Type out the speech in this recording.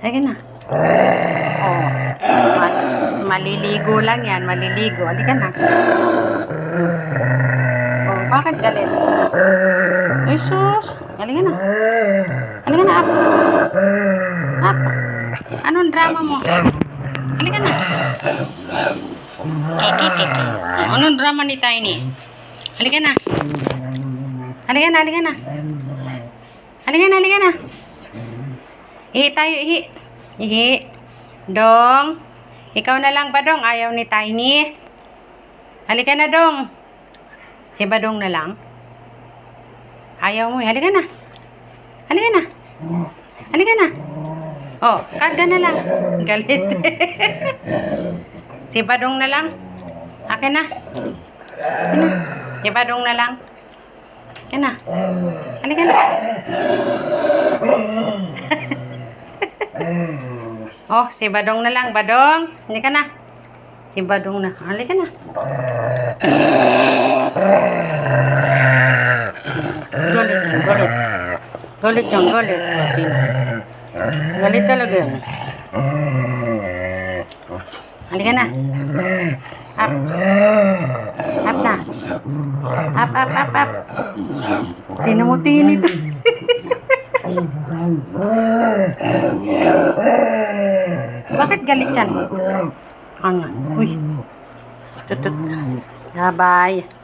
Halika na. Oh. Maliligo lang yan. Maliligo. Halika na. Oh, bakit galit? Ay, sus. Halika na. Halika na, up. Up. Anong drama mo? Halika na. Kiki. Anong drama ni Tiny? Halika na. Halika na, halika na. Halika na, halika na. Ihi tayo, ihi. Ihi. Dong. Ikaw na lang, Badong. Ayaw ni Tiny. Halika na, Dong. Si Badong na lang. Ayaw mo. Halika na. Halika na. Halika na. Oh, karga na lang. Galit. Si Badong na lang. Akin na. Si Badong na lang. Akin na. Halika na. Oh, si Badong na lang. Badong. Halika na. Si Badong na. Halika na. Galit. Galit yan, galit. Galit talaga yan. Halika na. Up. Up na. Up. Tinamutin ito. Bakit galit yan? Uy. Tutut. Bye.